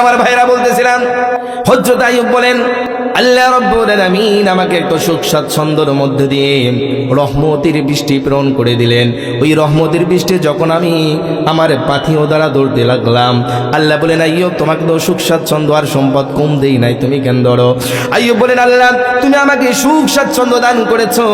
আমার ভাইরা বলতেছিলাম, হযরত আইয়ুব বলেন আল্লাহ রাব্বুল আলামিন আমাকে একটা সুখ স্বাচ্ছন্দ্যের মধ্যে দিয়ে রহমতের বৃষ্টি প্রেরণ করে দিলেন। ওই রহমতের বৃষ্টি যখন আমি আমার পাথিও দ্বারা দৌড়তে লাগলাম, আল্লাহ বলেন আইয়ুব তোমাকে তো সুখ স্বাচ্ছন্দ্য আর সম্পদ কম দেই নাই, তুমি কেন ধরো? আইয়ুব বলেন আল্লাহ তুমি আমাকে সুখ স্বাচ্ছন্দ্য দান করেছো,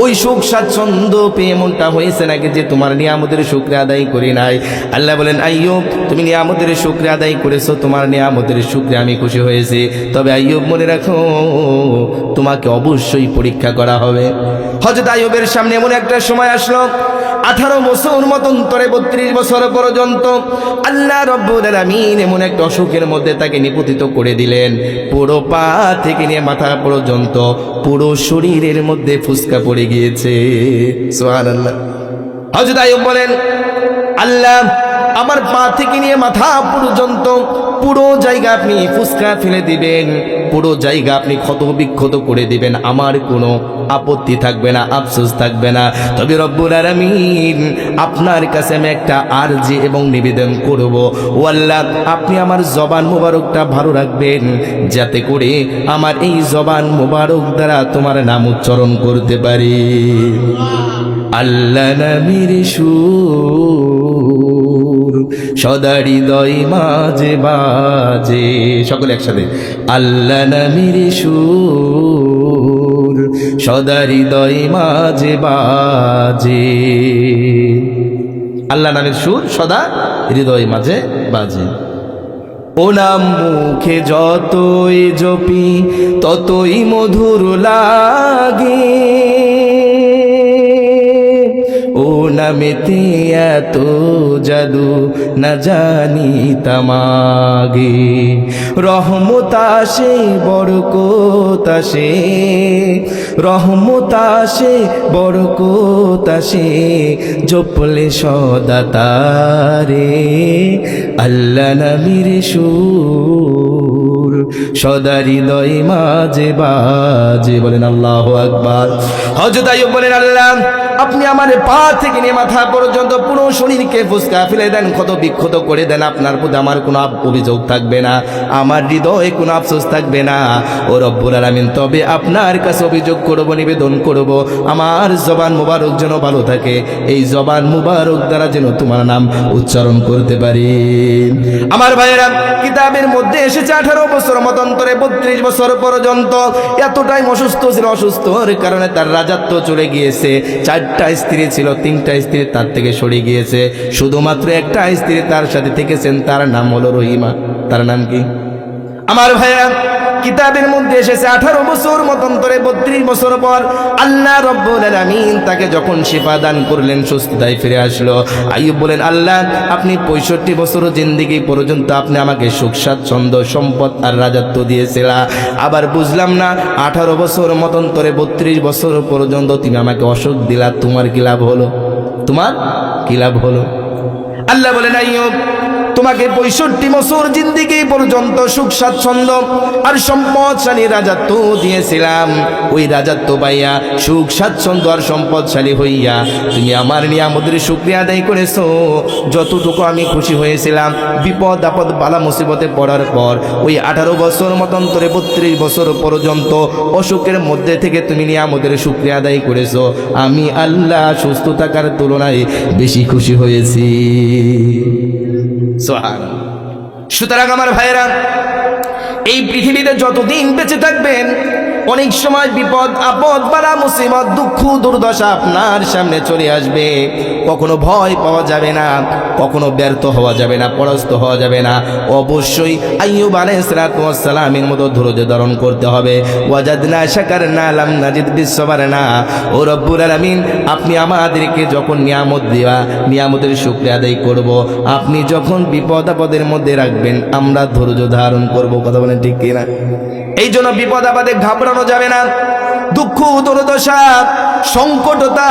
ওই সুখ স্বাচ্ছন্দ্য পেয়ে মনটা হয়েছে নাকি যে তোমার নিয়ামতের শুকরিয়া আদায় করি নাই? আল্লাহ বলেন আইয়ুব তুমি নিয়ামতের শুকরিয়া আদায় করেছো, তোমার নিয়ামতের শুকরিয়া আমি খুশি হয়েছি, তবে আইয়ুব মনে রাখো তোমাকে অবশ্যই পরীক্ষা করা হবে। হযরত আইয়ুবের সামনে এমন একটা সময় আসলো 18 বছর মতন্তরে 32 বছর পর্যন্ত আল্লাহ রাব্বুল আলামিন এমন একটা অসুখের মধ্যে তাকে নিপতিত করে দিলেন। পুরো পা থেকে নিয়ে মাথা পর্যন্ত পুরো শরীরের মধ্যে ফুসকা পড়ে গিয়েছে। সুবহানাল্লাহ। হযরত আইয়ুব বলেন আল্লাহ আমার পা থেকে নিয়ে মাথা পর্যন্ত পুরো জায়গা আপনি ফুসকা ফেলে দিবেন, পুরো জায়গা আপনি ক্ষত বিক্ষত করে দিবেন, আমার কোনো আপত্তি থাকবে না, আফসোস থাকবে না। তবে রব্বুল আলামিন আপনার কাছে আমি একটা আরজি এবং নিবেদন করব, ও আল্লাহ আপনি আমার জবান মোবারকটা ভালো রাখবেন, যাতে করে আমার এই জবান মোবারক দ্বারা তোমার নাম উচ্চারণ করতে পারি। আল্লাহ নামের সুর সদা হৃদয় মাঝে বাজে, সকলে একসাথে আল্লাহ নামের সুর সদা হৃদয় মাঝে বাজে। আল্লাহ নামের সুর সদা হৃদয় মাঝে বাজে। ও নাম মুখে যতই জপি ততই মধুর লাগে, ও নামেতে এত জাদু না জানি তামাগে। রহমত আসে বরকত আসে, রহমত আসে বরকত আসে, জপলে সদা তারে আল্লাহ নামের সুর সদা হৃদয় মাঝে বাজে। বলেন আল্লাহু আকবার। হযরত আইয়ুব বলেন আল্লাহ আপনি আমার পা থেকে নিয়ে মাথা পর্যন্ত পুরো শরীরকে ফুসকা ফেলে দেন, ক্ষত বিক্ষত করে দেন, আপনার প্রতি আমার কোনো অভিযোগ থাকবে না, আমার হৃদয়ে কোনো আফসোস থাকবে না। ও রব্বুল আলামিন তবে আপনার কাছে অভিযোগ করব, নিবেদন করব, আমার জবান মুবারক যেন ভালো থাকে, এই জবান মুবারক দ্বারা যেন তোমার নাম উচ্চারণ করতে পারি। আমার ভাইয়েরা কিতাবের মধ্যে এসেছে 18 বছর মতান্তরে 32 বছর পর্যন্ত এতটাই অসুস্থ ছিল, অসুস্থর কারণে তার রাজত্ব চলে গিয়েছে। 4টা স্ত্রী ছিল, 3টা স্ত্রী তার থেকে সরে গিয়েছে, শুধুমাত্র একটা স্ত্রী তার সাথে থেকেছেন, তার নাম হলো রহিমা। তার নাম কি? আমার ভাইয়া কিতাবের মধ্যে এসেছে 18 বছর মতান্তরে 32 বছর পর আল্লাহ রাব্বুল আলামিন তাকে যখন শিফা দান করলেন, সুস্থতায় ফিরে আসলো। আইয়ুব বলেন আল্লাহ আপনি 65 বছর জিন্দেগি পর্যন্ত আপনি আমাকে সুখ স্বাচ্ছন্দ্য সম্পদ আর রাজত্ব দিয়েছিলেন, আবার বুঝলাম না 18 বছর মতান্তরে 32 বছর পর্যন্ত তুমি আমাকে অসুখ দিলা, তোমার কি লাভ হলো? তোমার কি লাভ হলো? আল্লাহ বলেন আইয়ুব তোমাকে 65 বছর জিন্দেগি পর্যন্ত সুখ স্বাচ্ছন্দ্য আর সম্পদশালী রাজত্ব দিয়েছিলাম, ওই রাজত্ব পাইয়া সুখ স্বাচ্ছন্দ্য আর সম্পদশালী হইয়া তুমি আমার নিয়ামতের শুকরিয়া আদায় করেছো। যতটুকু আমি খুশি হয়েছিলাম বিপদ আপদ বালা মুসিবতে পড়ার পর ওই 18 বছর মতান্তরে 32 বছর পর্যন্ত অসুখের মধ্যে থেকে তুমি নিয়ামতের শুকরিয়া আদায় করেছো, আমি আল্লাহ সুস্থ থাকার তুলনায় বেশি খুশি হয়েছি। সুতরাং আমার ভাইরা এই পৃথিবীতে যতদিন বেঁচে থাকবেন অনেক সময় বিপদ আপদ বালা মুসিবত দুঃখ দুর্দশা আপনার সামনে চলে আসবে, কখনো ভয় পাওয়া যাবে না, কখনো ব্যর্থ হওয়া যাবে না, পরাস্ত হওয়া যাবে না। অবশ্যই আইয়ুব আলাইহিস সালাতু ওয়াস সালামের মতো ধৈর্য ধারণ করতে হবে। ওয়াজাদনা শাকারনা লাম নাজিদ বিসসাবরনা। ও রব্বুল আলামিন আপনি আমাদেরকে যখন নিয়ামত দেওয়া নিয়ামতের শুকরিয়া আদায় করব, আপনি যখন বিপদ আপদের মধ্যে রাখবেন আমরা ধৈর্য ধারণ করব। কথা বলেন ঠিক কিনা? এই জন্য বিপদ আপদে ঘাবড়ানো যাবে না। দুঃখ দুর্দশা সংকটতা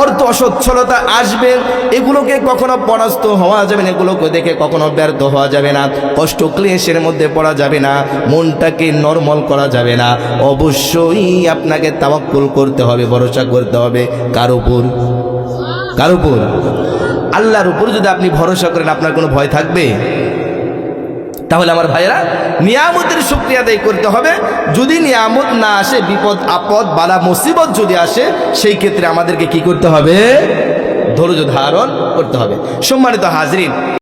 অর্থ অসচ্ছলতা আসবে, এগুলোকে কখনো পরাস্ত হওয়া যাবে না, এগুলোকে দেখে কখনো ব্যর্থ হওয়া যাবে না, কষ্ট ক্লেশের মধ্যে পড়া যাবে না, মনটাকে নরমাল করা যাবে না। অবশ্যই আপনাকে তাওয়াক্কুল করতে হবে, ভরসা করতে হবে কার উপর? কার উপর? আল্লাহর উপর। যদি আপনি ভরসা করেন আপনার কোনো ভয় থাকবে? তাহলে আমার ভাইয়েরা নিয়ামতের শুকরিয়া আদায় করতে হবে। যদি নিয়ামত না আসে, বিপদ আপদ বালা মুসিবত যদি আসে, সেই ক্ষেত্রে আমাদেরকে কি করতে হবে? ধৈর্য ধারণ করতে হবে। সম্মানিত হাজরিন,